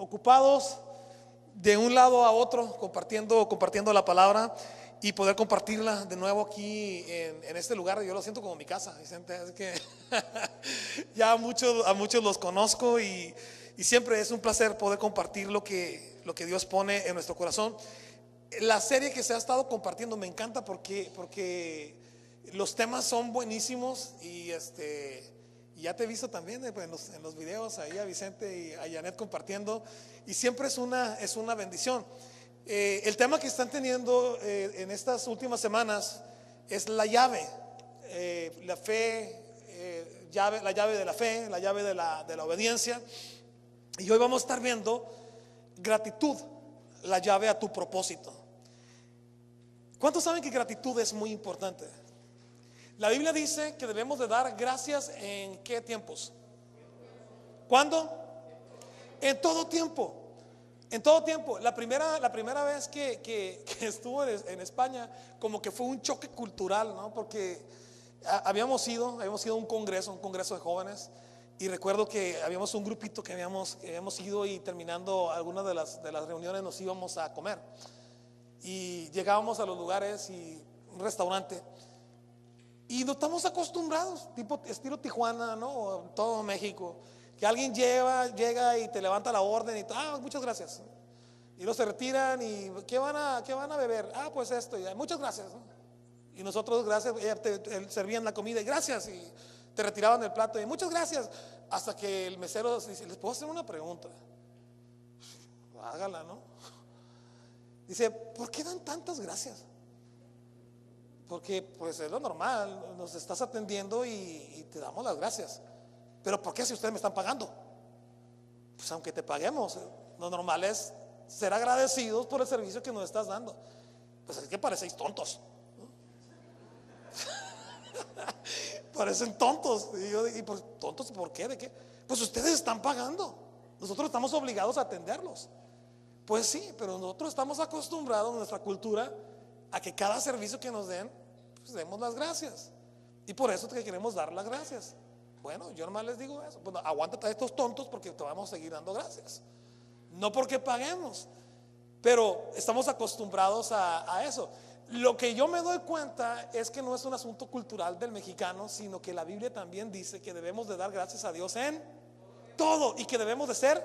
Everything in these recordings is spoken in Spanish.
ocupados de un lado a otro, compartiendo la palabra y poder compartirla de nuevo aquí en este lugar. Yo lo siento como mi casa, Vicente, es que ya a muchos los conozco y siempre es un placer poder compartir lo que Dios pone en nuestro corazón. La serie que se ha estado compartiendo me encanta porque los temas son buenísimos y ya te he visto también en los videos ahí a Vicente y a Janet compartiendo, y siempre es una bendición. El tema que están teniendo en estas últimas semanas es la llave, la fe, la llave de la fe, la llave de la obediencia. Y hoy vamos a estar viendo gratitud, la llave a tu propósito. ¿Cuántos saben que gratitud es muy importante? La Biblia dice que debemos de dar gracias en ¿qué tiempos? ¿Cuándo? En todo tiempo. En todo tiempo. La primera vez que estuve en España, como que fue un choque cultural, ¿no? Porque habíamos ido a un congreso de jóvenes, y recuerdo que habíamos un grupito que habíamos ido, y terminando algunas de las reuniones nos íbamos a comer. Y llegábamos a los lugares y un restaurante, y no estamos acostumbrados, tipo estilo Tijuana, ¿no? O todo México, que alguien llega y te levanta la orden y muchas gracias. Y luego se retiran y ¿qué van a beber? Pues esto, y muchas gracias, ¿no? Y nosotros gracias, te servían la comida y gracias, y te retiraban el plato y muchas gracias, hasta que el mesero dice: ¿les puedo hacer una pregunta? Hágala, ¿no? Dice: ¿por qué dan tantas gracias? Porque pues es lo normal, nos estás atendiendo y te damos las gracias. Pero ¿por qué si ustedes me están pagando? Pues aunque te paguemos, lo normal es ser agradecidos por el servicio que nos estás dando. Pues es que parecéis tontos, ¿no? Parecen tontos. Y pues, ¿tontos por qué? ¿De qué? Pues ustedes están pagando, nosotros estamos obligados a atenderlos. Pues sí, pero nosotros estamos acostumbrados en nuestra cultura a que cada servicio que nos den, pues demos las gracias. Y por eso es que queremos dar las gracias. Bueno, yo nomás les digo eso: bueno, aguántate a estos tontos porque te vamos a seguir dando gracias. No porque paguemos, pero estamos acostumbrados a eso. Lo que yo me doy cuenta es que no es un asunto cultural del mexicano, sino que la Biblia también dice que debemos de dar gracias a Dios en todo, y que debemos de ser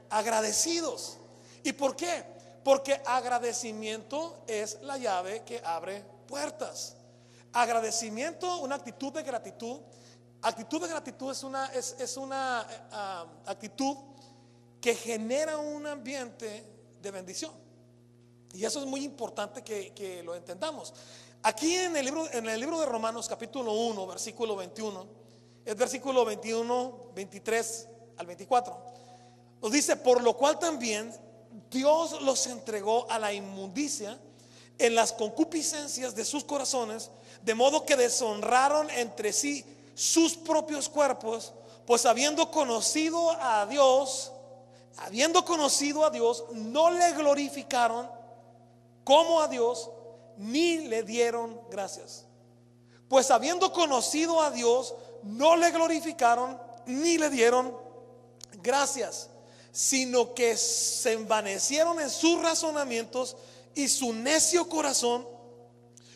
agradecidos. ¿Y por qué? Porque agradecimiento es la llave que abre puertas. Agradecimiento, una actitud de gratitud. Actitud de gratitud es una actitud que genera un ambiente de bendición. Y eso es muy importante que lo entendamos. Aquí en el libro de Romanos, capítulo 1, versículo 21, es versículo 21, 23 al 24. Nos dice: por lo cual también Dios los entregó a la inmundicia en las concupiscencias de sus corazones, de modo que deshonraron entre sí sus propios cuerpos, pues habiendo conocido a Dios, no le glorificaron como a Dios, ni le dieron gracias. Pues habiendo conocido a Dios, no le glorificaron ni le dieron gracias, sino que se envanecieron en sus razonamientos, y su necio corazón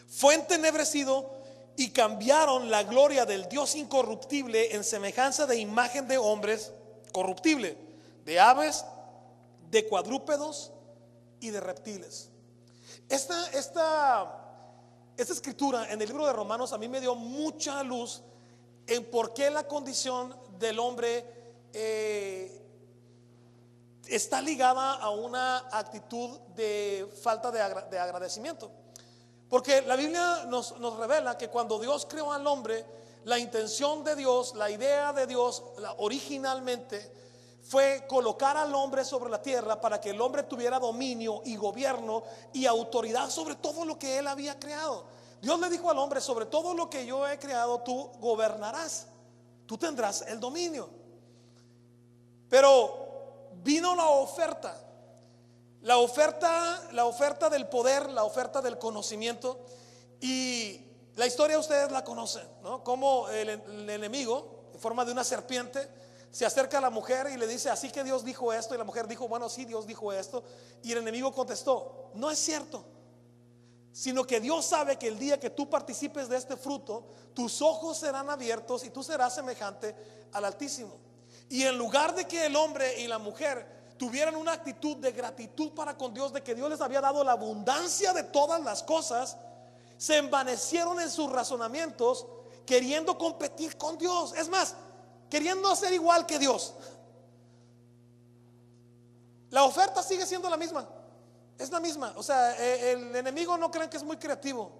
fue entenebrecido, y cambiaron la gloria del Dios incorruptible en semejanza de imagen de hombres corruptible, de aves, de cuadrúpedos y de reptiles. Esta escritura en el libro de Romanos a mí me dio mucha luz en por qué la condición del hombre está ligada a una actitud de falta de agradecimiento. Porque la Biblia nos revela que cuando Dios creó al hombre, la intención de Dios, la idea de Dios originalmente fue colocar al hombre sobre la tierra para que el hombre tuviera dominio y gobierno y autoridad sobre todo lo que él había creado. Dios le dijo al hombre: sobre todo lo que yo he creado tú gobernarás, tú tendrás el dominio. Pero vino la oferta del poder, la oferta del conocimiento. Y la historia ustedes la conocen, ¿no? Como el enemigo, en forma de una serpiente, se acerca a la mujer y le dice, así que Dios dijo esto. Y la mujer dijo, bueno, sí, Dios dijo esto. Y el enemigo contestó, no es cierto, sino que Dios sabe que el día que tú participes de este fruto, tus ojos serán abiertos y tú serás semejante al Altísimo. Y en lugar de que el hombre y la mujer tuvieran una actitud de gratitud para con Dios, de que Dios les había dado la abundancia de todas las cosas, se envanecieron en sus razonamientos, queriendo competir con Dios. Es más, queriendo ser igual que Dios. La oferta sigue siendo la misma. Es la misma. O sea, el enemigo no creen que es muy creativo.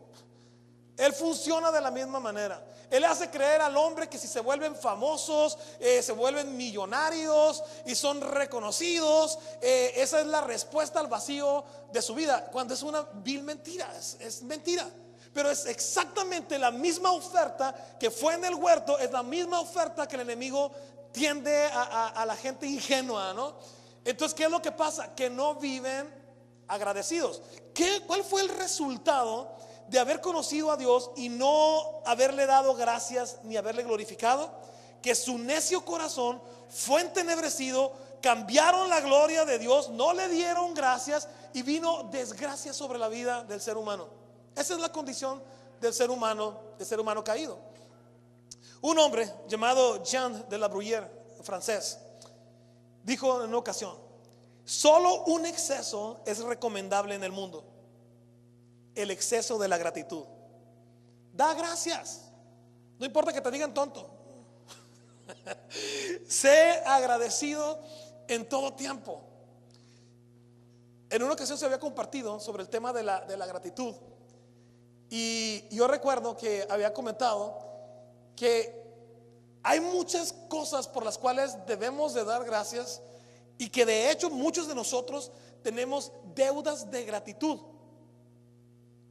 Él funciona de la misma manera. Él hace creer al hombre que si se vuelven famosos, se vuelven millonarios y son reconocidos, esa es la respuesta al vacío de su vida, cuando es una vil mentira. Es mentira. Pero es exactamente la misma oferta que fue en el huerto. Es la misma oferta que el enemigo tiende a la gente ingenua, ¿no? Entonces, ¿qué es lo que pasa? Que no viven agradecidos. ¿Cuál fue el resultado de haber conocido a Dios y no haberle dado gracias ni haberle glorificado? Que su necio corazón fue entenebrecido, cambiaron la gloria de Dios, no le dieron gracias y vino desgracia sobre la vida del ser humano. Esa es la condición del ser humano caído. Un hombre llamado Jean de la Bruyère, francés, dijo en una ocasión: solo un exceso es recomendable en el mundo: el exceso de la gratitud. Da gracias, no importa que te digan tonto. Sé agradecido en todo tiempo. En una ocasión se había compartido sobre el tema de la gratitud, y yo recuerdo que había comentado que hay muchas cosas por las cuales debemos de dar gracias, y que de hecho muchos de nosotros tenemos deudas de gratitud,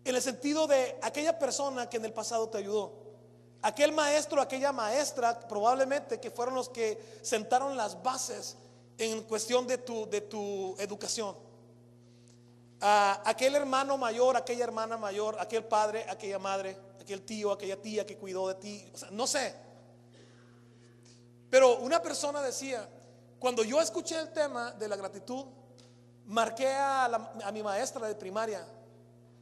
en el sentido de aquella persona que en el pasado te ayudó, aquel maestro, aquella maestra, probablemente que fueron los que sentaron las bases en cuestión de tu educación, aquel hermano mayor, aquella hermana mayor, aquel padre, aquella madre, aquel tío, aquella tía que cuidó de ti. O sea, no sé, pero una persona decía: cuando yo escuché el tema de la gratitud, marqué a mi maestra de primaria.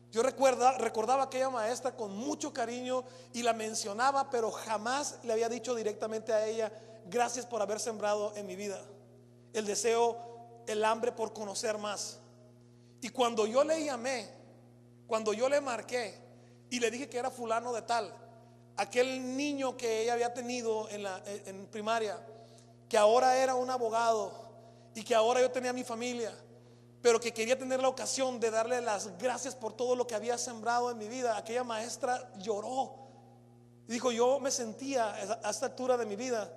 Yo recordaba a aquella maestra con mucho cariño y la mencionaba, pero jamás le había dicho directamente a ella: gracias por haber sembrado en mi vida el deseo, el hambre por conocer más. Y cuando yo le llamé, cuando yo le marqué y le dije que era fulano de tal, aquel niño que ella había tenido en primaria, que ahora era un abogado y que ahora yo tenía mi familia, pero que quería tener la ocasión de darle las gracias por todo lo que había sembrado en mi vida, aquella maestra lloró y dijo: yo me sentía a esta altura de mi vida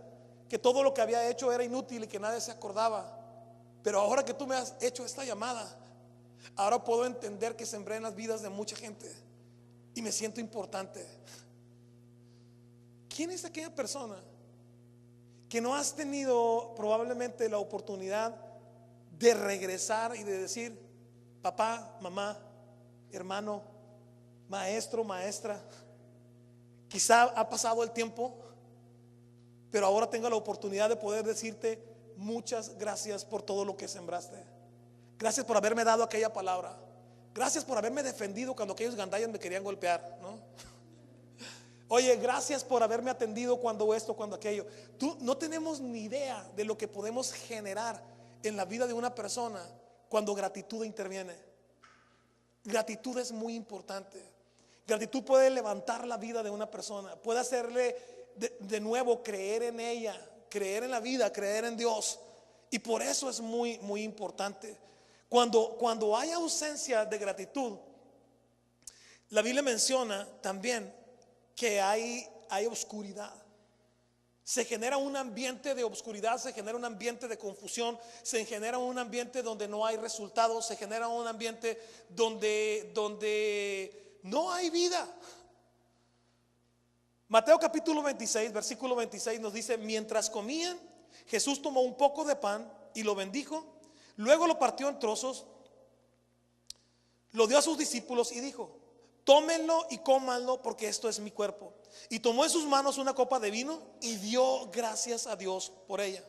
que todo lo que había hecho era inútil y que nadie se acordaba, pero ahora que tú me has hecho esta llamada, ahora puedo entender que sembré en las vidas de mucha gente y me siento importante. ¿Quién es aquella persona que no has tenido probablemente la oportunidad de regresar y de decir: papá, mamá, hermano, maestro, maestra, quizá ha pasado el tiempo, pero ahora tengo la oportunidad de poder decirte: muchas gracias por todo lo que sembraste. Gracias por haberme dado aquella palabra. Gracias por haberme defendido cuando aquellos gandallas me querían golpear, ¿no? Oye, gracias por haberme atendido cuando esto, cuando aquello. No tenemos ni idea de lo que podemos generar en la vida de una persona cuando gratitud interviene. Gratitud es muy importante. Gratitud puede levantar la vida de una persona, puede hacerle de nuevo creer en ella, creer en la vida, creer en Dios. Y por eso es muy, muy importante. Cuando hay ausencia de gratitud, la Biblia menciona también que hay oscuridad. Se genera un ambiente de oscuridad, se genera un ambiente de confusión, se genera un ambiente donde no hay resultados, se genera un ambiente donde no hay vida. Mateo capítulo 26, versículo 26 nos dice: mientras comían, Jesús tomó un poco de pan y lo bendijo, luego lo partió en trozos, lo dio a sus discípulos y dijo: tómenlo y cómanlo, porque esto es mi cuerpo. Y tomó en sus manos una copa de vino y dio gracias a Dios por ella.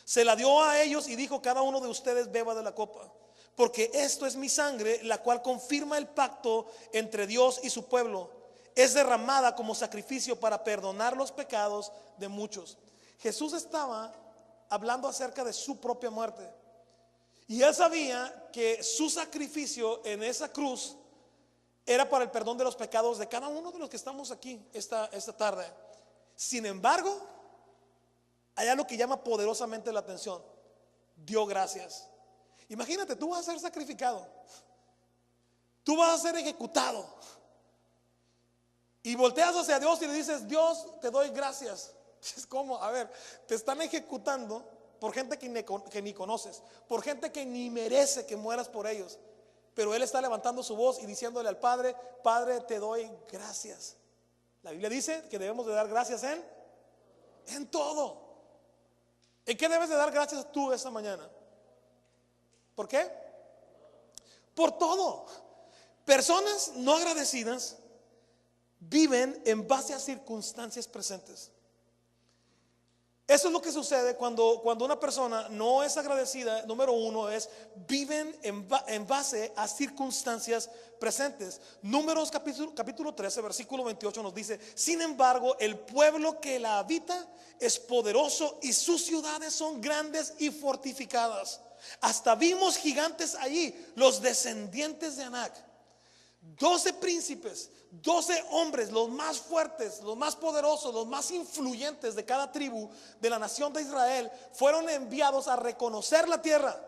Se la dio a ellos y dijo: cada uno de ustedes beba de la copa, porque esto es mi sangre, la cual confirma el pacto entre Dios y su pueblo. Es derramada como sacrificio para perdonar los pecados de muchos. Jesús estaba hablando acerca de su propia muerte, y él sabía que su sacrificio en esa cruz era para el perdón de los pecados de cada uno de los que estamos aquí esta tarde. Sin embargo, hay algo que llama poderosamente la atención: dio gracias. Imagínate, tú vas a ser sacrificado, tú vas a ser ejecutado, y volteas hacia Dios y le dices: Dios, te doy gracias. Es como, a ver, te están ejecutando por gente que ni conoces, por gente que ni merece que mueras por ellos, pero Él está levantando su voz y diciéndole al Padre: Padre, te doy gracias. La Biblia dice que debemos de dar gracias en todo. ¿En qué debes de dar gracias tú esta mañana? ¿Por qué? Por todo. Personas no agradecidas viven en base a circunstancias presentes. Eso es lo que sucede cuando una persona no es agradecida. Número uno viven en base a circunstancias presentes. Números capítulo 13 versículo 28 nos dice: sin embargo, el pueblo que la habita es poderoso y sus ciudades son grandes y fortificadas. Hasta vimos gigantes allí, los descendientes de Anac. 12 príncipes, 12 hombres, los más fuertes, los más poderosos, los más influyentes de cada tribu de la nación de Israel, fueron enviados a reconocer la tierra.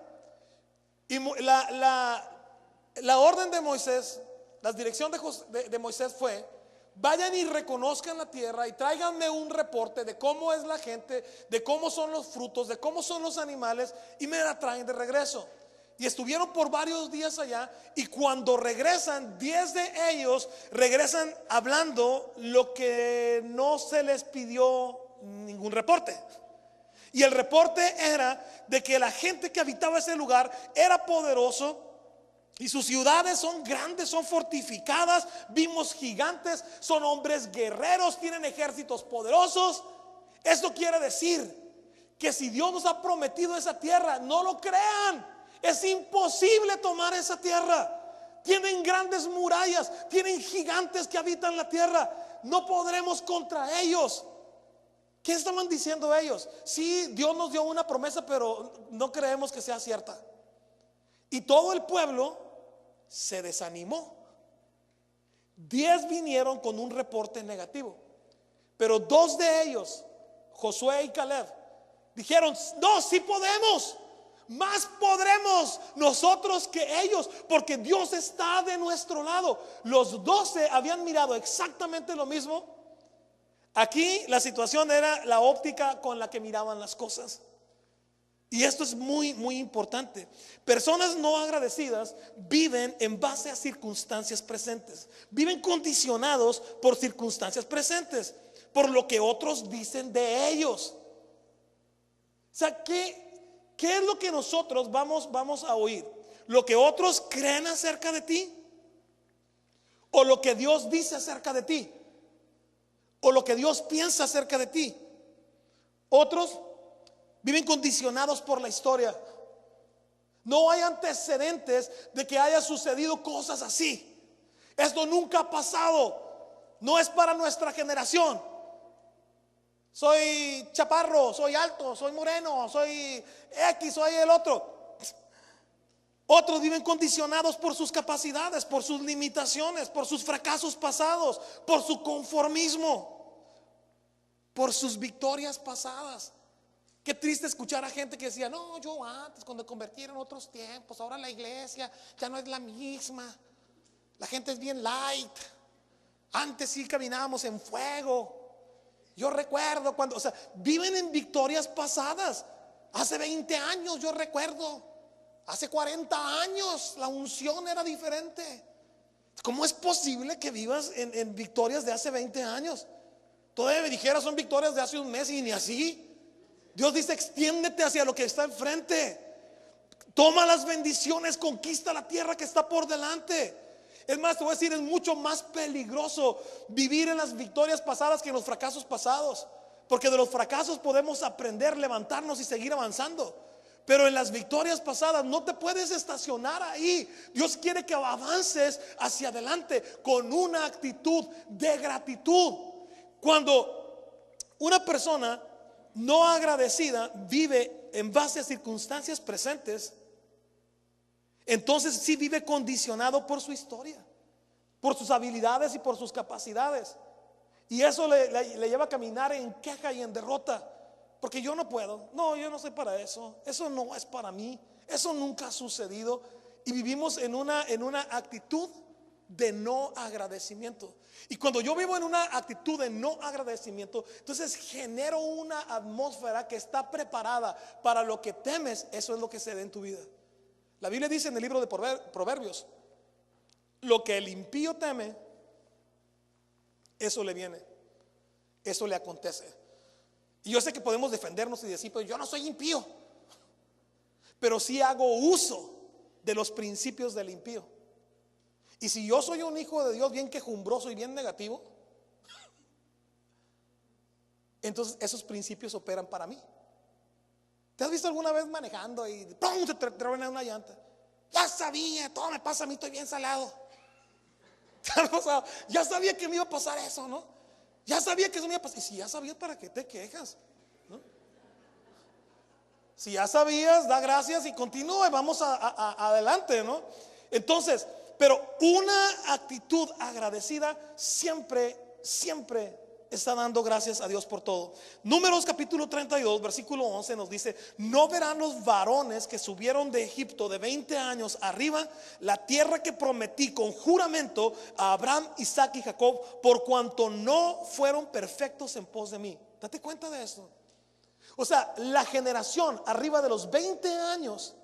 Y la orden de Moisés, la dirección de Moisés fue: vayan y reconozcan la tierra y tráiganme un reporte de cómo es la gente, de cómo son los frutos, de cómo son los animales, y me la traen de regreso. Y estuvieron por varios días allá, y cuando regresan, 10 de ellos regresan hablando lo que no se les pidió ningún reporte. Y el reporte era de que la gente que habitaba ese lugar era poderoso, y sus ciudades son grandes, son fortificadas. Vimos gigantes, son hombres guerreros, tienen ejércitos poderosos. Esto quiere decir que si Dios nos ha prometido esa tierra, no lo crean, es imposible tomar esa tierra. Tienen grandes murallas, tienen gigantes que habitan la tierra. No podremos contra ellos. ¿Qué estaban diciendo ellos? Sí, Dios nos dio una promesa, pero no creemos que sea cierta. Y todo el pueblo se desanimó. 10 vinieron con un reporte negativo, pero 2 de ellos, Josué y Caleb, dijeron: no, sí podemos, más podremos nosotros que ellos, porque Dios está de nuestro lado. Los 12 habían mirado exactamente lo mismo. Aquí la situación era la óptica con la que miraban las cosas. Y esto es muy, muy importante. Personas no agradecidas viven en base a circunstancias presentes. Viven condicionados por circunstancias presentes, por lo que otros dicen de ellos. O sea, ¿qué es lo que nosotros vamos a oír? ¿Lo que otros creen acerca de ti? ¿O lo que Dios dice acerca de ti? ¿O lo que Dios piensa acerca de ti? Otros viven condicionados por la historia. No hay antecedentes de que haya sucedido cosas así. Esto nunca ha pasado. No es para nuestra generación. Soy chaparro, soy alto, soy moreno, soy X, soy el otro. Otros viven condicionados por sus capacidades, por sus limitaciones, por sus fracasos pasados, por su conformismo, por sus victorias pasadas. Qué triste escuchar a gente que decía: no, yo antes, cuando me convertí en otros tiempos, ahora la iglesia ya no es la misma, la gente es bien light, antes sí caminábamos en fuego. Yo recuerdo cuando, o sea, viven en victorias pasadas. Hace 20 años yo recuerdo, hace 40 años la unción era diferente. ¿Cómo es posible que vivas en victorias de hace 20 años? Todavía me dijeras son victorias de hace un mes, y ni así. Dios dice: extiéndete hacia lo que está enfrente. Toma las bendiciones, conquista la tierra que está por delante. Es más, te voy a decir, es mucho más peligroso vivir en las victorias pasadas que en los fracasos pasados. Porque de los fracasos podemos aprender, levantarnos y seguir avanzando. Pero en las victorias pasadas no te puedes estacionar ahí. Dios quiere que avances hacia adelante con una actitud de gratitud. Cuando una persona no agradecida vive en base a circunstancias presentes, entonces sí vive condicionado por su historia, por sus habilidades y por sus capacidades. Y eso le lleva a caminar en queja y en derrota. Porque yo no puedo, no, yo no soy para eso, eso no es para mí, eso nunca ha sucedido. Y vivimos en una actitud de no agradecimiento. Y cuando yo vivo en una actitud de no agradecimiento, entonces genero una atmósfera que está preparada para lo que temes. Eso es lo que se da en tu vida. La Biblia dice en el libro de Proverbios: lo que el impío teme, eso le viene, eso le acontece. Y yo sé que podemos defendernos y decir, pero yo no soy impío, pero sí hago uso de los principios del impío. Y si yo soy un hijo de Dios bien quejumbroso y bien negativo, entonces esos principios operan para mí. ¿Te has visto alguna vez manejando y ¡pum!, se te truena una llanta? Ya sabía, todo me pasa a mí, estoy bien salado. Ya sabía que me iba a pasar eso, ¿no? Ya sabía que eso me iba a pasar. Y si ya sabías, ¿para qué te quejas? ¿No? Si ya sabías, da gracias y continúa y vamos adelante, ¿no? Entonces, pero una actitud agradecida siempre está dando gracias a Dios por todo. Números capítulo 32 versículo 11 nos dice: no verán los varones que subieron de Egipto de 20 años arriba la tierra que prometí con juramento a Abraham, Isaac y Jacob, por cuanto no fueron perfectos en pos de mí. Date cuenta de esto. O sea, la generación arriba de los 20 años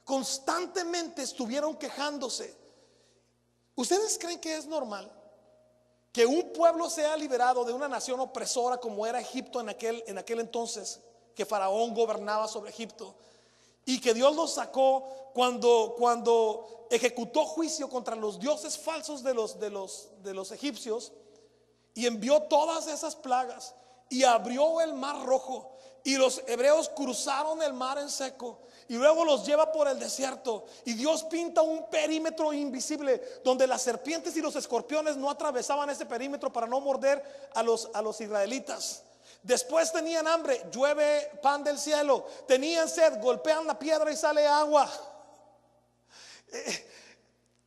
constantemente estuvieron quejándose. ¿Ustedes creen que es normal que un pueblo sea liberado de una nación opresora como era Egipto en aquel entonces, que Faraón gobernaba sobre Egipto, y que Dios los sacó cuando ejecutó juicio contra los dioses falsos de los egipcios, y envió todas esas plagas y abrió el mar rojo, y los hebreos cruzaron el mar en seco, y luego los lleva por el desierto, y Dios pinta un perímetro invisible donde las serpientes y los escorpiones no atravesaban ese perímetro para no morder a los israelitas? Después tenían hambre, llueve pan del cielo. Tenían sed, golpean la piedra y sale agua.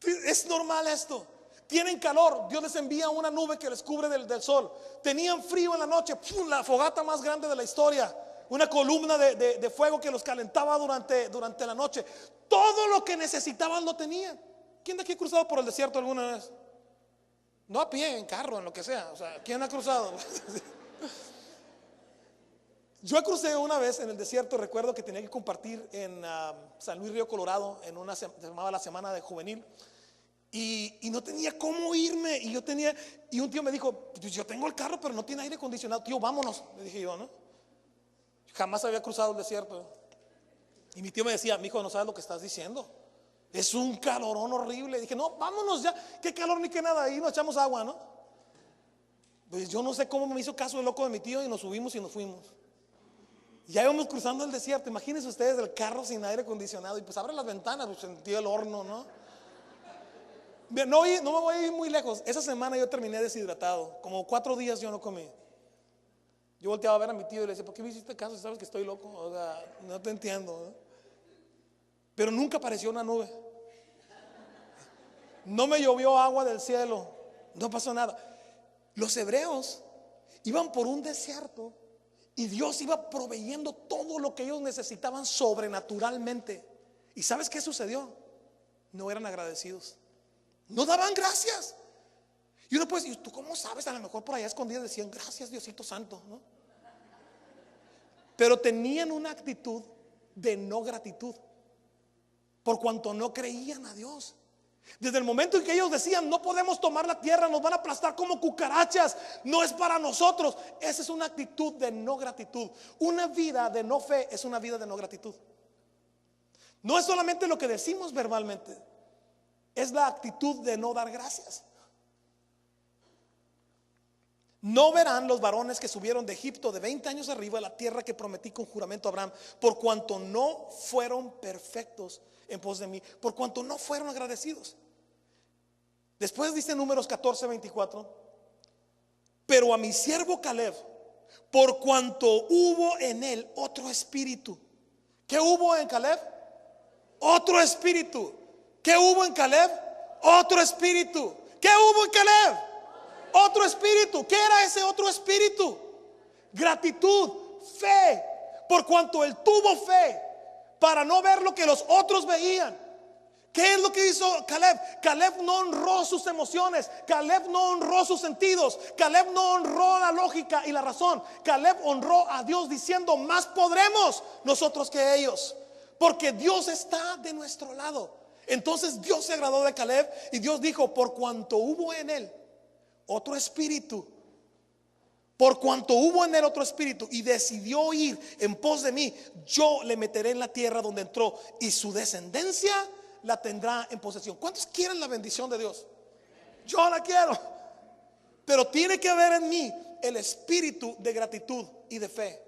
Es normal esto. Tienen calor, Dios les envía una nube que les cubre del sol. Tenían frío en la noche, ¡pum!, la fogata más grande de la historia, una columna de fuego que los calentaba durante la noche. Todo lo que necesitaban lo tenían. ¿Quién de aquí ha cruzado por el desierto alguna vez? No a pie, en carro, en lo que sea. O sea, ¿quién ha cruzado? Yo crucé una vez en el desierto. Recuerdo que tenía que compartir en San Luis Río Colorado, en una se llamaba la semana de juvenil, y no tenía cómo irme. Y un tío me dijo: yo tengo el carro, pero no tiene aire acondicionado. Tío, vámonos, le dije yo, ¿no? Jamás había cruzado el desierto. Y mi tío me decía: mi hijo, no sabes lo que estás diciendo, es un calorón horrible. Dije: no, vámonos ya, qué calor ni qué nada, ahí nos echamos agua, ¿no? Pues yo no sé cómo me hizo caso el loco de mi tío, y nos subimos y nos fuimos. Ya íbamos cruzando el desierto. Imagínense ustedes el carro sin aire acondicionado, y pues abre las ventanas, pues sentí el horno, ¿no? No me voy a ir muy lejos. Esa semana yo terminé deshidratado, como 4 días yo no comí. Yo volteaba a ver a mi tío y le decía: ¿por qué me hiciste caso si sabes que estoy loco? O sea, no te entiendo, ¿no? Pero nunca apareció una nube, no me llovió agua del cielo, no pasó nada. Los hebreos iban por un desierto y Dios iba proveyendo todo lo que ellos necesitaban sobrenaturalmente. ¿Y sabes qué sucedió? No eran agradecidos, no daban gracias. Y uno puede decir: ¿tú cómo sabes? A lo mejor por allá escondidas decían: gracias, Diosito Santo, ¿no? Pero tenían una actitud de no gratitud, por cuanto no creían a Dios. Desde el momento en que ellos decían: no podemos tomar la tierra, nos van a aplastar como cucarachas, no es para nosotros. Esa es una actitud de no gratitud. Una vida de no fe es una vida de no gratitud. No es solamente lo que decimos verbalmente, es la actitud de no dar gracias. No verán los varones que subieron de Egipto de 20 años arriba a la tierra que prometí con juramento a Abraham, por cuanto no fueron perfectos en pos de mí, por cuanto no fueron agradecidos. Después dice Números 14:24, pero a mi siervo Caleb, por cuanto hubo en él otro espíritu. ¿Qué hubo en Caleb? Otro espíritu. ¿Qué hubo en Caleb? Otro espíritu. ¿Qué hubo en Caleb? Otro espíritu. ¿Qué era ese otro espíritu? Gratitud, fe. Por cuanto él tuvo fe para no ver lo que los otros veían. ¿Qué es lo que hizo Caleb? Caleb no honró sus emociones. Caleb no honró sus sentidos. Caleb no honró la lógica y la razón. Caleb honró a Dios diciendo: más podremos nosotros que ellos, porque Dios está de nuestro lado. Entonces Dios se agradó de Caleb y Dios dijo: por cuanto hubo en él otro espíritu, por cuanto hubo en él otro espíritu y decidió ir en pos de mí, yo le meteré en la tierra donde entró y su descendencia la tendrá en posesión. ¿Cuántos quieren la bendición de Dios? Yo la quiero. Pero tiene que haber en mí el espíritu de gratitud y de fe.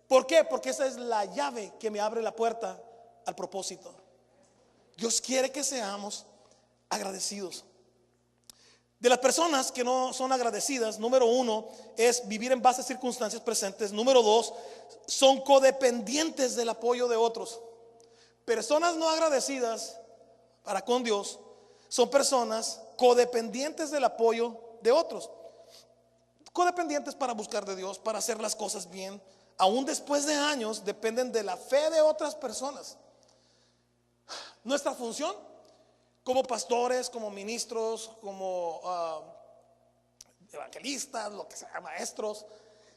¿Por qué? Porque esa es la llave que me abre la puerta al propósito. Dios quiere que seamos agradecidos. De las personas que no son agradecidas, número uno es vivir en base a circunstancias presentes. Número dos, son codependientes del apoyo de otros. Personas no agradecidas para con Dios son personas codependientes del apoyo de otros. Codependientes para buscar de Dios, para hacer las cosas bien. Aún después de años dependen de la fe de otras personas. Nuestra función como pastores, como ministros, como evangelistas, lo que sea, maestros,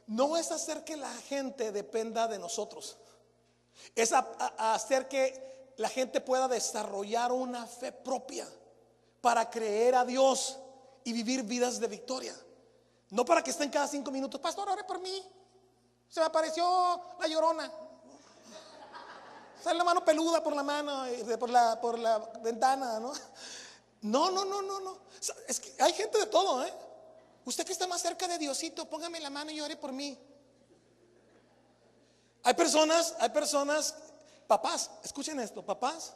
no es hacer que la gente dependa de nosotros. Es hacer que la gente pueda desarrollar una fe propia para creer a Dios y vivir vidas de victoria. No para que estén cada 5 minutos: pastor, ore por mí, se me apareció la llorona, sale la mano peluda por la mano, por la ventana, ¿no? No. Es que hay gente de todo, ¿eh? Usted que está más cerca de Diosito, póngame la mano y ore por mí. Hay personas, papás, escuchen esto, papás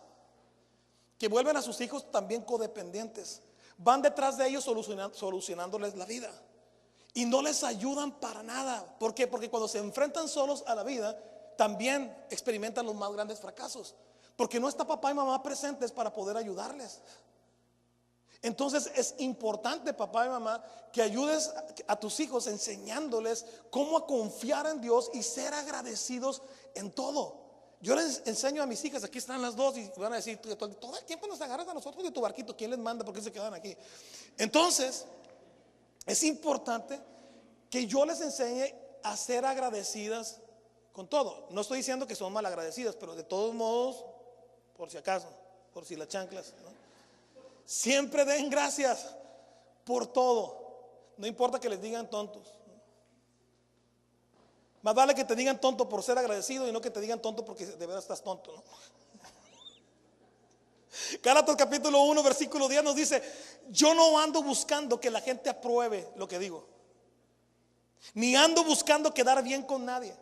que vuelven a sus hijos también codependientes. Van detrás de ellos solucionándoles la vida y no les ayudan para nada. ¿Por qué? Porque cuando se enfrentan solos a la vida, también experimentan los más grandes fracasos, porque no está papá y mamá presentes para poder ayudarles. Entonces es importante, papá y mamá, que ayudes a tus hijos enseñándoles cómo a confiar en Dios y ser agradecidos en todo. Yo les enseño a mis hijas, aquí están las dos, y van a decir: todo el tiempo nos agarras a nosotros de tu barquito, ¿quién les manda? ¿Por qué se quedan aquí? Entonces es importante que yo les enseñe a ser agradecidas con todo. No estoy diciendo que son malagradecidas, pero de todos modos, por si acaso, por si las chanclas, ¿no? Siempre den gracias por todo. No importa que les digan tontos. Más vale que te digan tonto por ser agradecido y no que te digan tonto porque de verdad estás tonto, ¿no? Gálatas capítulo 1 versículo 10 nos dice: yo no ando buscando que la gente apruebe lo que digo, ni ando buscando quedar bien con nadie.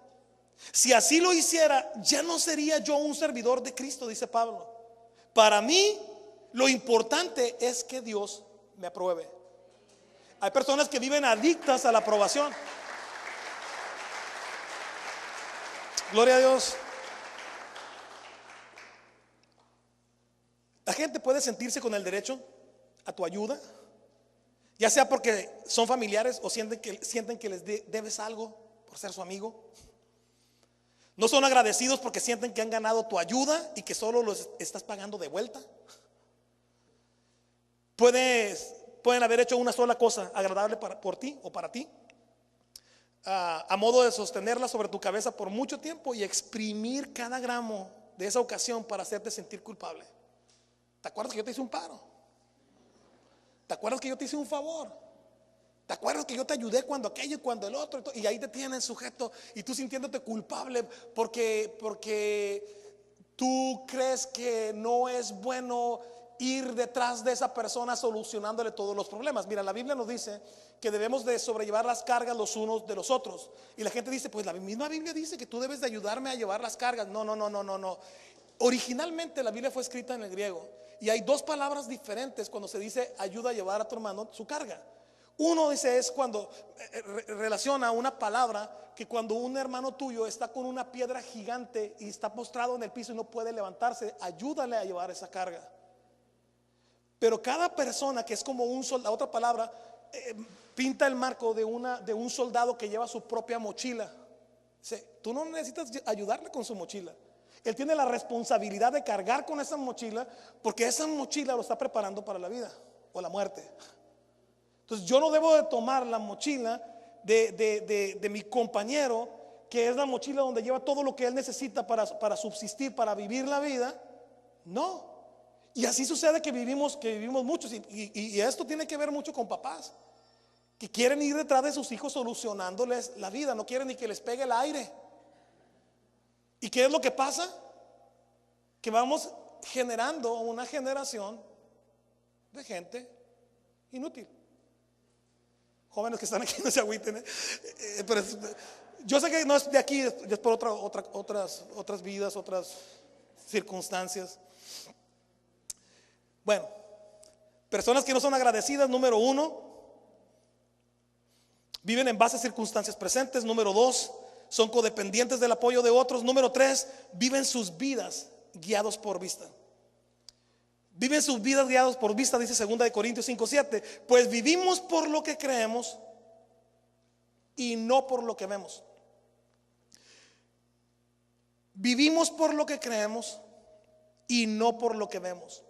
Si así lo hiciera, ya no sería yo un servidor de Cristo, dice Pablo. Para mí lo importante es que Dios me apruebe. Hay personas que viven adictas a la aprobación. Gloria a Dios. La gente puede sentirse con el derecho a tu ayuda, ya sea porque son familiares o sienten que les debes algo por ser su amigo. No son agradecidos porque sienten que han ganado tu ayuda y que solo los estás pagando de vuelta. Pueden haber hecho una sola cosa agradable por ti o para ti, a modo de sostenerla sobre tu cabeza por mucho tiempo y exprimir cada gramo de esa ocasión para hacerte sentir culpable. ¿Te acuerdas que yo te hice un paro? ¿Te acuerdas que yo te hice un favor? ¿Te acuerdas que yo te ayudé cuando aquello y cuando el otro? Y ahí te tienen sujeto y tú sintiéndote culpable porque tú crees que no es bueno ir detrás de esa persona solucionándole todos los problemas. Mira, la Biblia nos dice que debemos de sobrellevar las cargas los unos de los otros. Y la gente dice, pues la misma Biblia dice que tú debes de ayudarme a llevar las cargas. No, no, no, no, no, no. Originalmente la Biblia fue escrita en el griego y hay dos palabras diferentes cuando se dice ayuda a llevar a tu hermano su carga. Uno dice es cuando relaciona una palabra que cuando un hermano tuyo está con una piedra gigante y está postrado en el piso y no puede levantarse, ayúdale a llevar esa carga. Pero cada persona que es como un soldado, otra palabra, pinta el marco de un soldado que lleva su propia mochila. Tú no necesitas ayudarle con su mochila. Él tiene la responsabilidad de cargar con esa mochila, porque esa mochila lo está preparando para la vida o la muerte. Entonces yo no debo de tomar la mochila de mi compañero, que es la mochila donde lleva todo lo que él necesita para subsistir, para vivir la vida. No. Y así sucede que vivimos muchos, y esto tiene que ver mucho con papás que quieren ir detrás de sus hijos solucionándoles la vida, no quieren ni que les pegue el aire. ¿Y qué es lo que pasa? Que vamos generando una generación de gente inútil. Jóvenes que están aquí, no se agüiten, pero yo sé que no es de aquí, es por otras vidas, otras circunstancias. Bueno, personas que no son agradecidas, número uno, viven en base a circunstancias presentes. Número dos, son codependientes del apoyo de otros. Número tres, viven sus vidas guiados por vista. Viven sus vidas guiados por vista, dice 2 Corintios 5:7. Pues vivimos por lo que creemos y no por lo que vemos. Vivimos por lo que creemos y no por lo que vemos.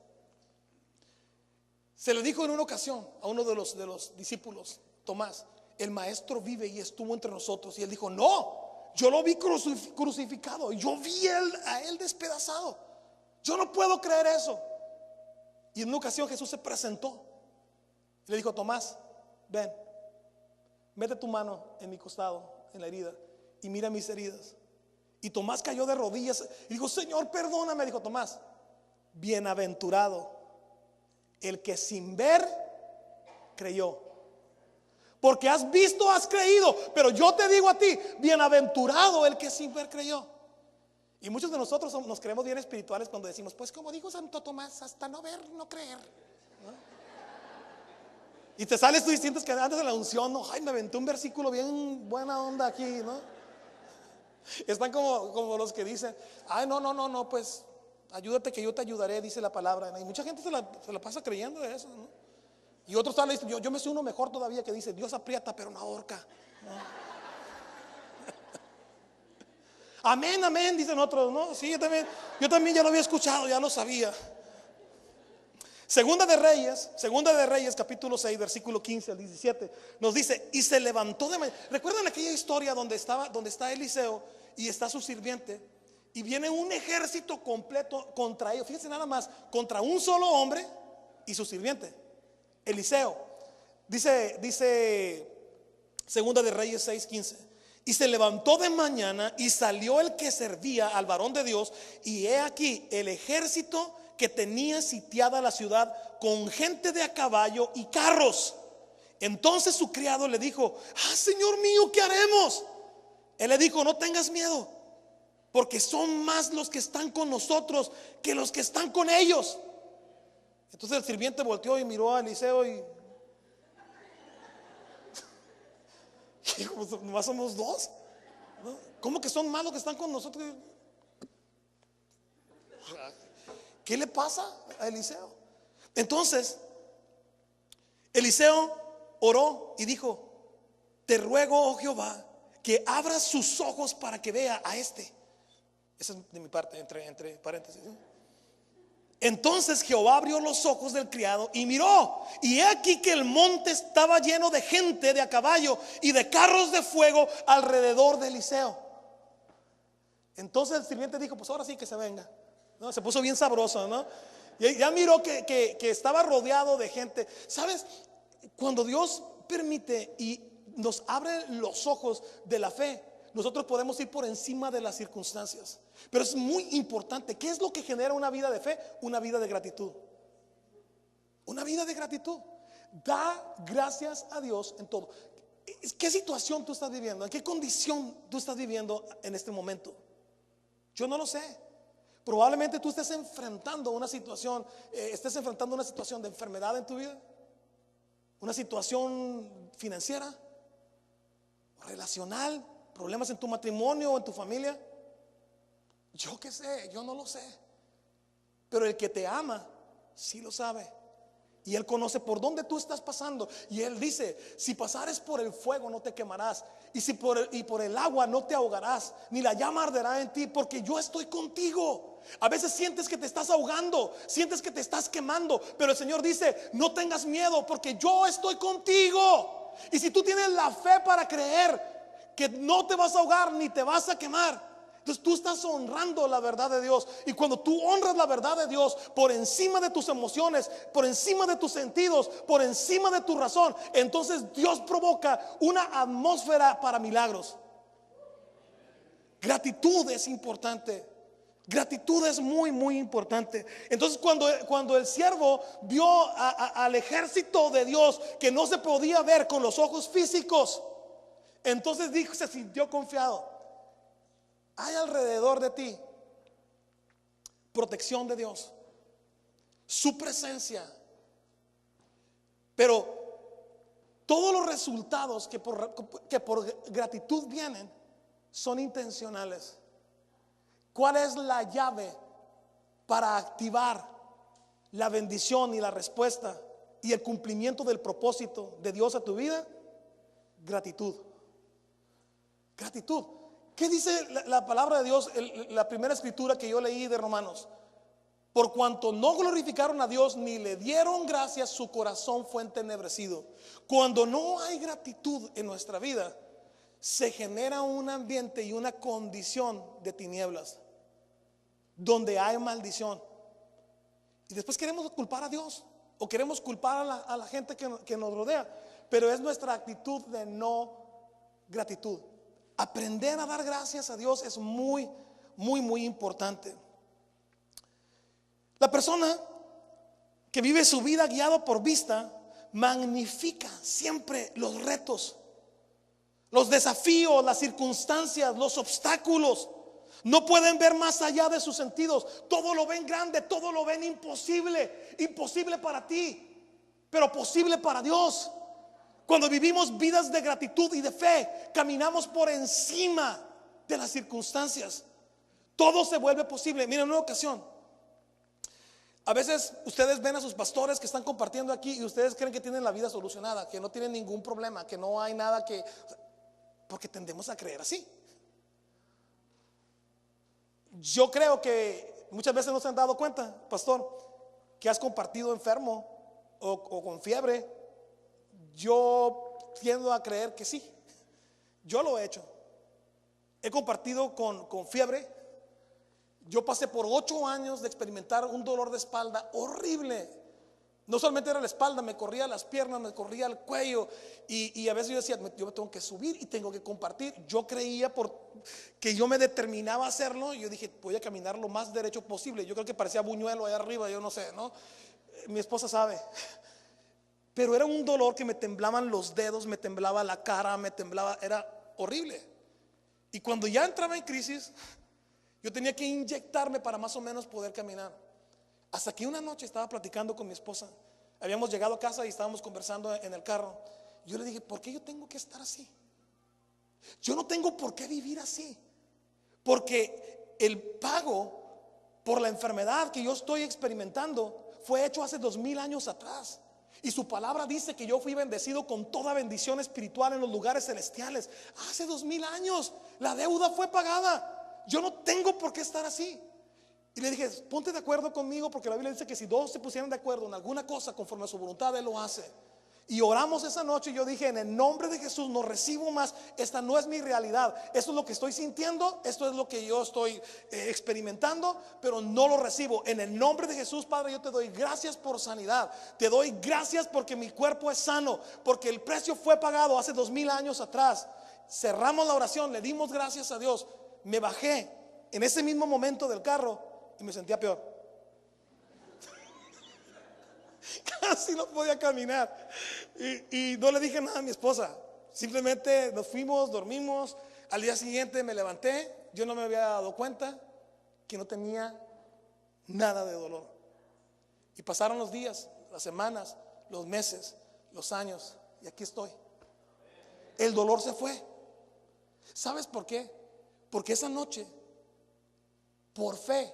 Se le dijo en una ocasión a uno de los discípulos, Tomás, el maestro vive y estuvo entre nosotros. Y él dijo, no, yo lo vi crucificado, yo vi a él despedazado. Yo no puedo creer eso. Y en una ocasión Jesús se presentó y le dijo, Tomás, ven, mete tu mano en mi costado, en la herida, y mira mis heridas. Y Tomás cayó de rodillas y dijo, Señor, perdóname. Dijo Tomás, bienaventurado el que sin ver creyó. Porque has visto, has creído. Pero yo te digo a ti, bienaventurado el que sin ver creyó. Y muchos de nosotros nos creemos bien espirituales cuando decimos, pues como dijo Santo Tomás, hasta no ver, no creer, ¿no? Y te sales tú y sientes que antes de la unción, no, ay, me aventé un versículo bien buena onda aquí, ¿no? Están como los que dicen, ay, no, pues ayúdate que yo te ayudaré, dice la palabra. Y mucha gente se la pasa creyendo de eso, ¿no? Y otros están dicen, yo me sé uno mejor todavía que dice, Dios aprieta pero no ahorca, ¿no? Amén, amén, dicen otros, ¿no? Sí, yo también ya lo había escuchado, ya lo sabía. Segunda de Reyes, capítulo 6, versículo 15 al 17, nos dice, y se levantó de mañana. ¿Recuerdan aquella historia donde está Eliseo y está su sirviente? Y viene un ejército completo contra ellos. Fíjense nada más, contra un solo hombre y su sirviente, Eliseo. Dice Segunda de Reyes 6, 15. Y se levantó de mañana y salió el que servía al varón de Dios, y he aquí el ejército que tenía sitiada la ciudad con gente de a caballo y carros. Entonces su criado le dijo, Señor mío, ¿qué haremos? Él le dijo, no tengas miedo, porque son más los que están con nosotros que los que están con ellos. Entonces el sirviente volteó y miró a Eliseo y nomás somos dos, ¿no? ¿Cómo que son malos que están con nosotros? ¿Qué le pasa a Eliseo? Entonces Eliseo oró y dijo, te ruego, oh Jehová, que abras sus ojos para que vea a este. Esa es de mi parte, entre paréntesis, ¿no? Entonces Jehová abrió los ojos del criado y miró, y he aquí que el monte estaba lleno de gente de a caballo y de carros de fuego alrededor de Eliseo. Entonces el sirviente dijo, pues ahora sí que se venga, ¿no? Se puso bien sabroso, ¿no? Y ya miró que estaba rodeado de gente. ¿Sabes? Cuando Dios permite y nos abre los ojos de la fe, nosotros podemos ir por encima de las circunstancias. Pero es muy importante. ¿Qué es lo que genera una vida de fe? Una vida de gratitud. Una vida de gratitud. Da gracias a Dios en todo. ¿Qué situación tú estás viviendo? ¿En qué condición tú estás viviendo en este momento? Yo no lo sé. Probablemente tú estés enfrentando una situación, de enfermedad en tu vida, una situación financiera, relacional, problemas en tu matrimonio o en tu familia. Yo qué sé, yo no lo sé. Pero el que te ama, sí lo sabe. Y Él conoce por dónde tú estás pasando. Y Él dice: si pasares por el fuego no te quemarás, y por el agua no te ahogarás, ni la llama arderá en ti, porque yo estoy contigo. A veces sientes que te estás ahogando, sientes que te estás quemando, pero el Señor dice: no tengas miedo, porque yo estoy contigo. Y si tú tienes la fe para creer que no te vas a ahogar ni te vas a quemar, entonces tú estás honrando la verdad de Dios. Y cuando tú honras la verdad de Dios por encima de tus emociones, por encima de tus sentidos, por encima de tu razón, entonces Dios provoca una atmósfera para milagros. Gratitud es importante. Gratitud es muy, muy importante. Entonces cuando el siervo vio al ejército de Dios que no se podía ver con los ojos físicos, entonces se sintió confiado. Hay alrededor de ti protección de Dios, su presencia. Pero todos los resultados que por gratitud vienen son intencionales. ¿Cuál es la llave para activar la bendición y la respuesta y el cumplimiento del propósito de Dios a tu vida? Gratitud. Gratitud. ¿Qué dice la palabra de Dios? La primera escritura que yo leí de Romanos: por cuanto no glorificaron a Dios ni le dieron gracias, su corazón fue entenebrecido. Cuando no hay gratitud en nuestra vida, se genera un ambiente y una condición de tinieblas, donde hay maldición. Y después queremos culpar a Dios, o queremos culpar a la gente que nos rodea, pero es nuestra actitud de no gratitud. Aprender a dar gracias a Dios es muy, muy, muy importante. La persona que vive su vida guiado por vista magnifica siempre los retos, los desafíos, las circunstancias, los obstáculos. No pueden ver más allá de sus sentidos. Todo lo ven grande, todo lo ven imposible. Imposible para ti, pero posible para Dios. Cuando vivimos vidas de gratitud y de fe, caminamos por encima de las circunstancias. Todo se vuelve posible. Miren, en una ocasión, a veces ustedes ven a sus pastores que están compartiendo aquí y ustedes creen que tienen la vida solucionada, que no tienen ningún problema, que no hay nada porque tendemos a creer así. Yo creo que muchas veces no se han dado cuenta, pastor, que has compartido enfermo o con fiebre. Yo tiendo a creer que sí. Yo lo he hecho. He compartido con fiebre. Yo pasé por 8 años de experimentar un dolor de espalda horrible. No solamente era la espalda, me corría las piernas, me corría el cuello. Y a veces yo decía: yo me tengo que subir y tengo que compartir. Yo creía que yo me determinaba a hacerlo. Y yo dije: voy a caminar lo más derecho posible. Yo creo que parecía Buñuelo allá arriba, yo no sé, ¿no? Mi esposa sabe. Pero era un dolor que me temblaban los dedos, me temblaba la cara, me temblaba, era horrible. Y cuando ya entraba en crisis, yo tenía que inyectarme para más o menos poder caminar. Hasta que una noche estaba platicando con mi esposa. Habíamos llegado a casa y estábamos conversando en el carro. Yo le dije: ¿por qué yo tengo que estar así? Yo no tengo por qué vivir así. Porque el pago por la enfermedad que yo estoy experimentando fue hecho hace 2000 años atrás. Y su palabra dice que yo fui bendecido con toda bendición espiritual en los lugares celestiales. Hace 2000 años la deuda fue pagada. Yo no tengo por qué estar así. Y le dije: ponte de acuerdo conmigo, porque la Biblia dice que si dos se pusieran de acuerdo en alguna cosa conforme a su voluntad, Él lo hace. Y oramos esa noche y yo dije: en el nombre de Jesús no recibo más. Esta no es mi realidad. Esto es lo que estoy sintiendo, esto es lo que yo estoy experimentando, pero no lo recibo. En el nombre de Jesús, Padre, yo te doy gracias por sanidad. Te doy gracias porque mi cuerpo es sano, porque el precio fue pagado hace 2000 años atrás. Cerramos la oración, le dimos gracias a Dios. Me bajé en ese mismo momento del carro y me sentía peor. casi no podía caminar. Y no le dije nada a mi esposa. Simplemente nos fuimos, dormimos. Al día siguiente me levanté. Yo no me había dado cuenta que no tenía nada de dolor. Y pasaron los días, las semanas, los meses, los años, y aquí estoy. El dolor se fue. ¿Sabes por qué? Porque esa noche, por fe,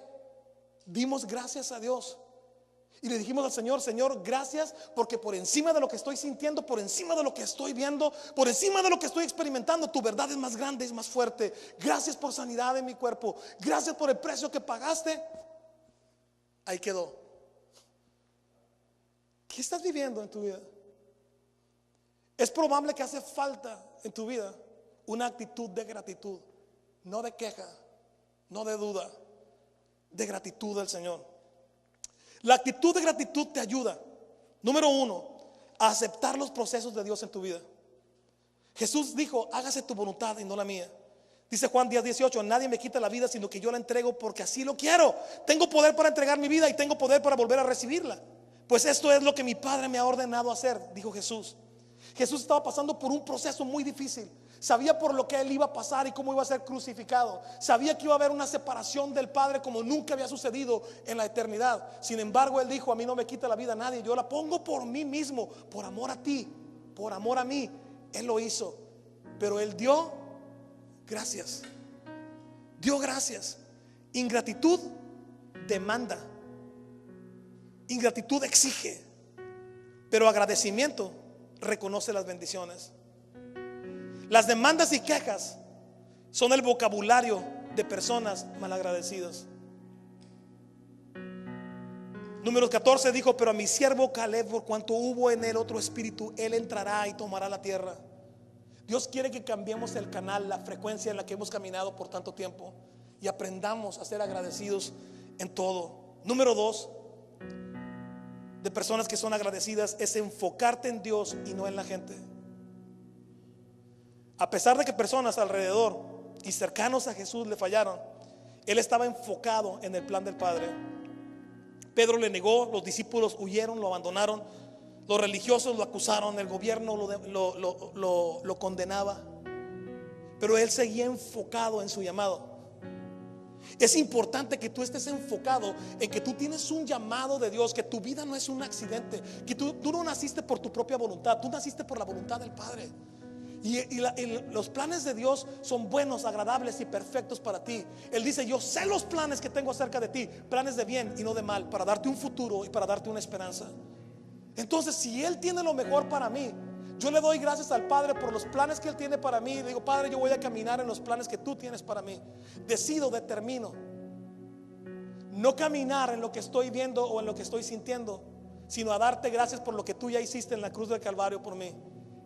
dimos gracias a Dios y le dijimos al Señor: Señor, gracias, porque por encima de lo que estoy sintiendo, por encima de lo que estoy viendo, por encima de lo que estoy experimentando, tu verdad es más grande, es más fuerte. Gracias por sanidad en mi cuerpo. Gracias por el precio que pagaste. Ahí quedó. ¿Qué estás viviendo en tu vida? Es probable que hace falta en tu vida una actitud de gratitud, no de queja, no de duda, de gratitud al Señor. La actitud de gratitud te ayuda, número uno, a aceptar los procesos de Dios en tu vida. Jesús dijo: hágase tu voluntad y no la mía. Dice Juan 10:18: nadie me quita la vida, sino que yo la entrego porque así lo quiero. Tengo poder para entregar mi vida y tengo poder para volver a recibirla. Pues esto es lo que mi Padre me ha ordenado hacer, dijo Jesús. Jesús estaba pasando por un proceso muy difícil. Sabía por lo que él iba a pasar y cómo iba a ser crucificado. Sabía que iba a haber una separación del Padre como nunca había sucedido en la eternidad. Sin embargo, él dijo: a mí no me quita la vida nadie, yo la pongo por mí mismo, por amor a ti, por amor a mí. Él lo hizo, pero él dio gracias. Dio gracias. Ingratitud demanda, ingratitud exige, pero agradecimiento reconoce las bendiciones. Las demandas y quejas son el vocabulario de personas malagradecidas. Números 14 dijo: pero a mi siervo Caleb, por cuanto hubo en él otro espíritu, él entrará y tomará la tierra. Dios quiere que cambiemos el canal, la frecuencia en la que hemos caminado por tanto tiempo y aprendamos a ser agradecidos en todo. Número 2 de personas que son agradecidas es enfocarte en Dios y no en la gente. A pesar de que personas alrededor y cercanos a Jesús le fallaron, él estaba enfocado en el plan del Padre. Pedro le negó, los discípulos huyeron, lo abandonaron, los religiosos lo acusaron, el gobierno lo condenaba, pero él seguía enfocado en su llamado. Es importante que tú estés enfocado en que tú tienes un llamado de Dios, que tu vida no es un accidente, que tú no naciste por tu propia voluntad, tú naciste por la voluntad del Padre. Y los planes de Dios son buenos, agradables y perfectos para ti. Él dice: yo sé los planes que tengo acerca de ti, planes de bien y no de mal, para darte un futuro y para darte una esperanza. Entonces, si Él tiene lo mejor para mí, yo le doy gracias al Padre por los planes que Él tiene para mí. Le digo: Padre, yo voy a caminar en los planes que tú tienes para mí. Determino no caminar en lo que estoy viendo o en lo que estoy sintiendo, sino a darte gracias por lo que tú ya hiciste en la cruz del Calvario por mí.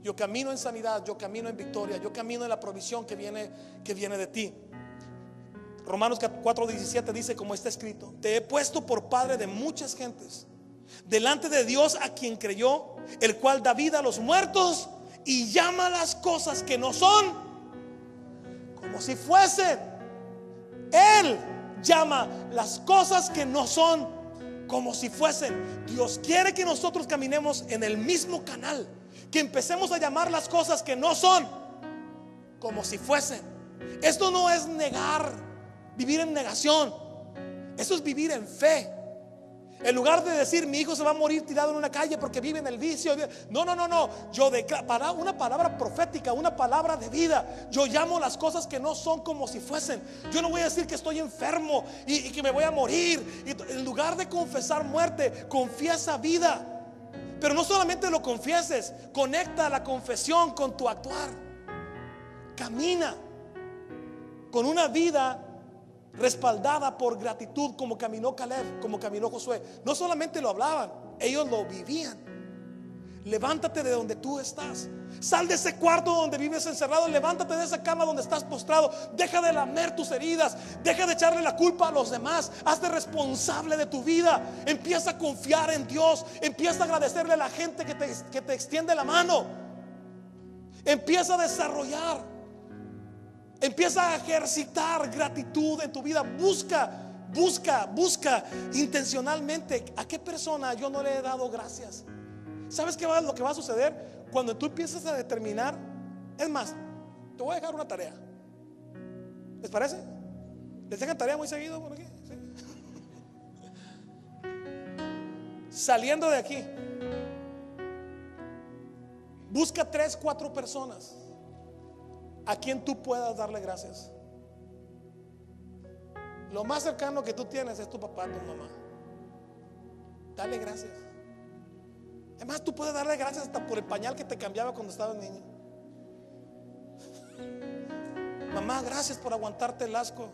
Yo camino en sanidad, yo camino en victoria, yo camino en la provisión que viene de ti. Romanos 4:17 dice, como está escrito: te he puesto por padre de muchas gentes, delante de Dios a quien creyó, el cual da vida a los muertos y llama las cosas que no son como si fuesen. Él llama las cosas que no son como si fuesen. Dios quiere que nosotros caminemos en el mismo canal, que empecemos a llamar las cosas que no son como si fuesen. Esto no es negar, vivir en negación. Esto es vivir en fe. En lugar de decir: mi hijo se va a morir tirado en una calle porque vive en el vicio. No. Yo declaro una palabra profética, una palabra de vida. Yo llamo las cosas que no son como si fuesen. Yo no voy a decir que estoy enfermo y que me voy a morir. En lugar de confesar muerte, confiesa vida. Pero no solamente lo confieses, conecta la confesión con tu actuar. Camina con una vida respaldada por gratitud, como caminó Caleb, como caminó Josué. No solamente lo hablaban, ellos lo vivían. Levántate de donde tú estás. Sal de ese cuarto donde vives encerrado. Levántate de esa cama donde estás postrado. Deja de lamer tus heridas. Deja de echarle la culpa a los demás. Hazte responsable de tu vida. Empieza a confiar en Dios. Empieza a agradecerle a la gente que te extiende la mano. Empieza a desarrollar, empieza a ejercitar gratitud en tu vida. Busca intencionalmente: ¿a qué persona yo no le he dado gracias? ¿Sabes qué lo que va a suceder? Cuando tú empiezas a determinar, es más, te voy a dejar una tarea. ¿Les parece? ¿Les dejan tarea muy seguido por aquí? ¿Sí? Saliendo de aquí, busca 3, 4 personas a quien tú puedas darle gracias. Lo más cercano que tú tienes es tu papá, tu mamá. Dale gracias. Además, tú puedes darle gracias hasta por el pañal que te cambiaba cuando estabas niño. Mamá, gracias por aguantarte el asco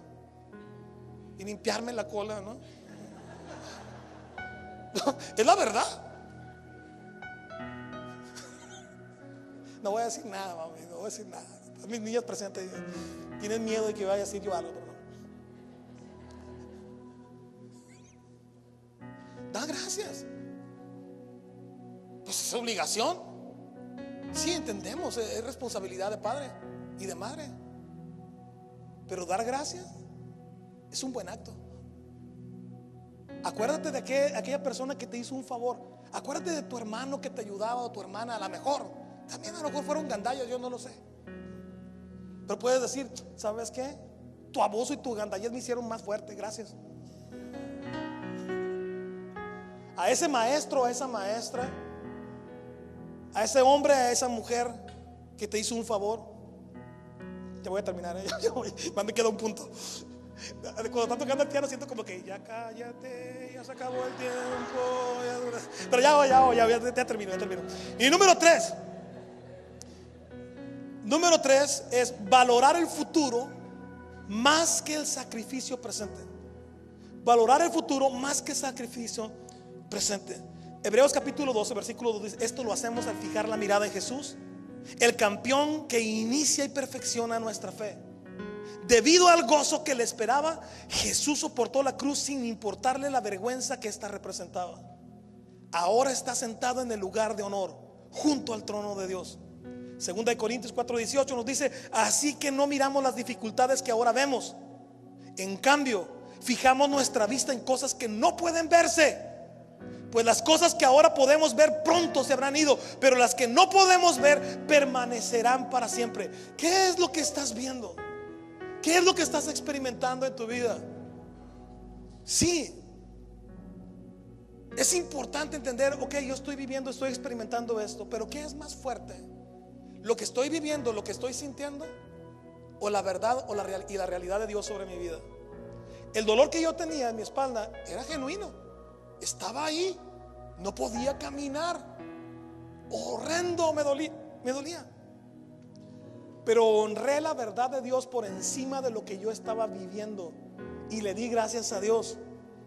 y limpiarme la cola, ¿no? Es la verdad. No voy a decir nada, mami, no voy a decir nada. Mis niñas presentes tienen miedo de que vaya a decir yo algo, pero no. Da gracias. Pues es obligación. Sí, entendemos, es responsabilidad de padre y de madre. Pero dar gracias es un buen acto. Acuérdate de aquella persona que te hizo un favor. Acuérdate de tu hermano que te ayudaba o tu hermana. A lo mejor, también a lo mejor fueron gandallas, yo no lo sé. Pero puedes decir, ¿sabes qué? Tu abuso y tu gandallez me hicieron más fuerte, gracias. A ese maestro, a esa maestra, a ese hombre, a esa mujer que te hizo un favor. Ya voy a terminar, me queda un punto. Cuando están tocando el piano siento como que ya cállate, ya se acabó el tiempo, pero ya termino. Y número 3 es valorar el futuro más que el sacrificio presente. Valorar el futuro más que el sacrificio presente. Hebreos capítulo 12 versículo 2 dice: esto lo hacemos al fijar la mirada en Jesús, el campeón que inicia y perfecciona nuestra fe. Debido al gozo que le esperaba, Jesús soportó la cruz sin importarle la vergüenza que ésta representaba. Ahora está sentado en el lugar de honor, junto al trono de Dios. Segunda de Corintios 4:18 nos dice: así que no miramos las dificultades que ahora vemos. En cambio, fijamos nuestra vista en cosas que no pueden verse. Pues las cosas que ahora podemos ver pronto se habrán ido, pero las que no podemos ver permanecerán para siempre. ¿Qué es lo que estás viendo? ¿Qué es lo que estás experimentando en tu vida? Sí, es importante entender, ok, yo estoy viviendo, estoy experimentando esto, pero ¿qué es más fuerte? ¿Lo que estoy viviendo, lo que estoy sintiendo, o la verdad y la realidad de Dios sobre mi vida? El dolor que yo tenía en mi espalda era genuino. Estaba ahí, no podía caminar, horrendo, me dolía. Pero honré la verdad de Dios por encima de lo que yo estaba viviendo y le di gracias a Dios,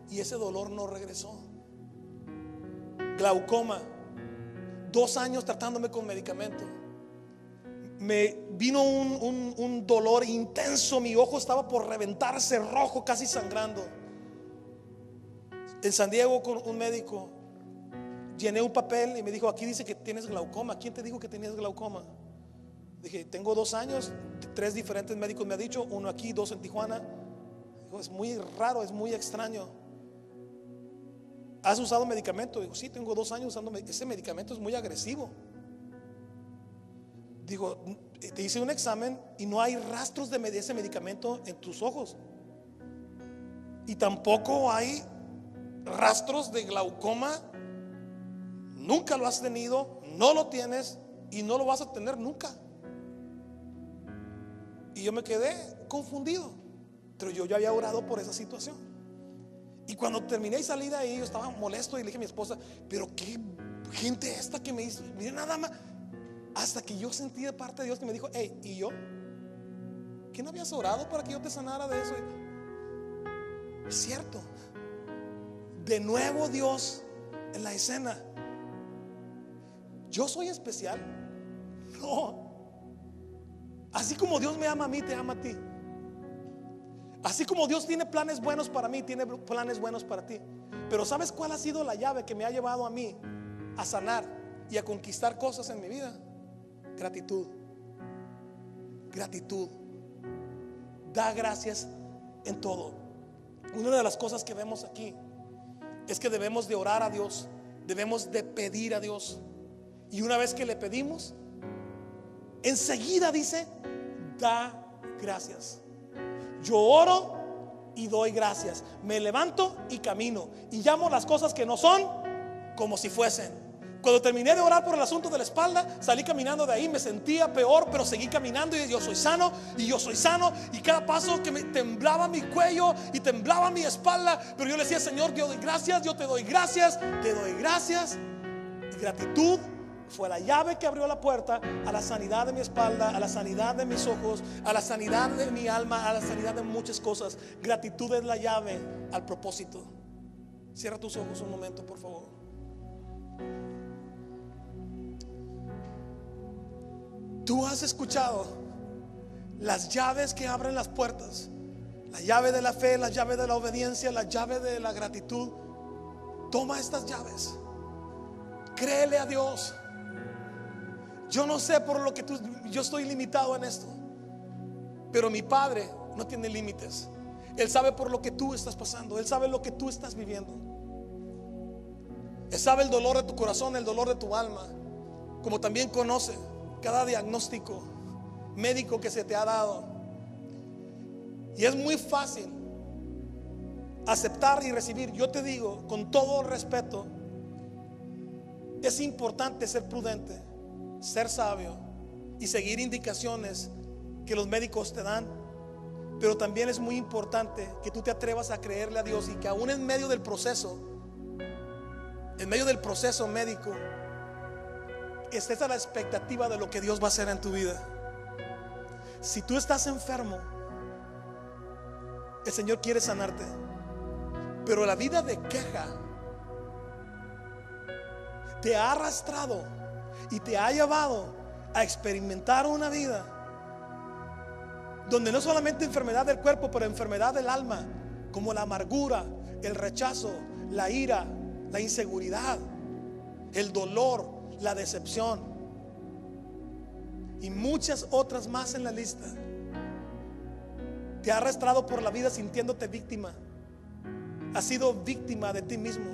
y ese dolor no regresó. Glaucoma, 2 años tratándome con medicamento. Me vino un dolor intenso, mi ojo estaba por reventarse, rojo, casi sangrando. En San Diego, con un médico, llené un papel y me dijo: aquí dice que tienes glaucoma. ¿Quién te dijo que tenías glaucoma? Dije: tengo 2 años, 3 diferentes médicos me han dicho, 1 aquí, 2 en Tijuana. Dijo: es muy raro, es muy extraño. ¿Has usado medicamento? Digo: sí, tengo 2 años usando. Ese medicamento es muy agresivo. Digo: te hice un examen y no hay rastros de ese medicamento en tus ojos, y tampoco hay rastros de glaucoma. Nunca lo has tenido, no lo tienes y no lo vas a tener nunca. Y yo me quedé confundido, pero yo ya había orado por esa situación. Y cuando terminé y salí de ahí, yo estaba molesto y le dije a mi esposa: pero qué gente esta que me dice, mire nada más. Hasta que yo sentí de parte de Dios que me dijo: hey, ¿y yo? ¿Qué no habías orado para que yo te sanara de eso? Es cierto. De nuevo Dios en la escena. ¿Yo soy especial? No. Así como Dios me ama a mí, te ama a ti. Así como Dios tiene planes buenos para mí, tiene planes buenos para ti. Pero ¿sabes cuál ha sido la llave que me ha llevado a mí a sanar y a conquistar cosas en mi vida? Gratitud. Gratitud. Da gracias en todo. Una de las cosas que vemos aquí es que debemos de orar a Dios, debemos de pedir a Dios. Y una vez que le pedimos, enseguida dice, da gracias. Yo oro y doy gracias. Me levanto y camino y llamo las cosas que no son como si fuesen. Cuando terminé de orar por el asunto de la espalda, salí caminando de ahí, me sentía peor, pero seguí caminando y yo soy sano, y yo soy sano. Y cada paso que me temblaba mi cuello y temblaba mi espalda, pero yo le decía, Señor, yo doy gracias, yo te doy gracias, te doy gracias. Y gratitud fue la llave que abrió la puerta a la sanidad de mi espalda, a la sanidad de mis ojos, a la sanidad de mi alma, a la sanidad de muchas cosas. Gratitud es la llave al propósito. Cierra tus ojos un momento, por favor. Tú has escuchado las llaves que abren las puertas: la llave de la fe, la llave de la obediencia, la llave de la gratitud. Toma estas llaves, créele a Dios. Yo no sé por lo que yo estoy limitado en esto, pero mi Padre no tiene límites. Él sabe por lo que tú estás pasando, Él sabe lo que tú estás viviendo. Él sabe el dolor de tu corazón, el dolor de tu alma, como también conoce cada diagnóstico médico que se te ha dado. Y es muy fácil aceptar y recibir. Yo te digo con todo respeto, es importante ser prudente, ser sabio y seguir indicaciones que los médicos te dan. Pero también es muy importante que tú te atrevas a creerle a Dios, y que aún en medio del proceso médico, estés a la expectativa de lo que Dios va a hacer en tu vida. Si tú estás enfermo, el Señor quiere sanarte, pero la vida de queja te ha arrastrado y te ha llevado a experimentar una vida donde no solamente enfermedad del cuerpo, pero enfermedad del alma, como la amargura, el rechazo, la ira, la inseguridad, el dolor, la decepción y muchas otras más en la lista. Te ha arrastrado por la vida sintiéndote víctima. Has sido víctima de ti mismo,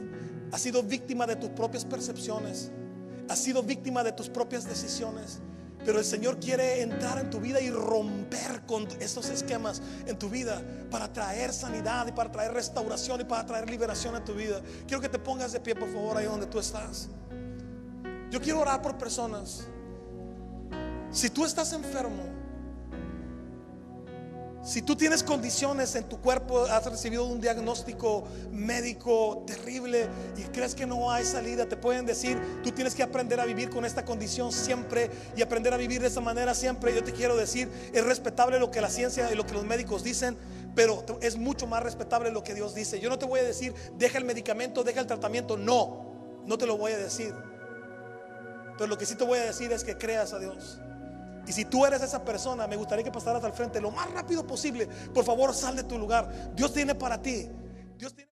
has sido víctima de tus propias percepciones, has sido víctima de tus propias decisiones. Pero el Señor quiere entrar en tu vida y romper con estos esquemas en tu vida para traer sanidad y para traer restauración y para traer liberación a tu vida. Quiero que te pongas de pie, por favor, ahí donde tú estás. Yo quiero orar por personas. Si tú estás enfermo, si tú tienes condiciones en tu cuerpo, has recibido un diagnóstico médico terrible y crees que no hay salida, te pueden decir, tú tienes que aprender a vivir con esta condición siempre y aprender a vivir de esa manera siempre. Yo te quiero decir, es respetable lo que la ciencia y lo que los médicos dicen, pero es mucho más respetable lo que Dios dice. Yo no te voy a decir, deja el medicamento, deja el tratamiento. No te lo voy a decir. Pero lo que sí te voy a decir es que creas a Dios. Y si tú eres esa persona, me gustaría que pasaras al frente lo más rápido posible. Por favor, sal de tu lugar. Dios tiene para ti. Dios tiene...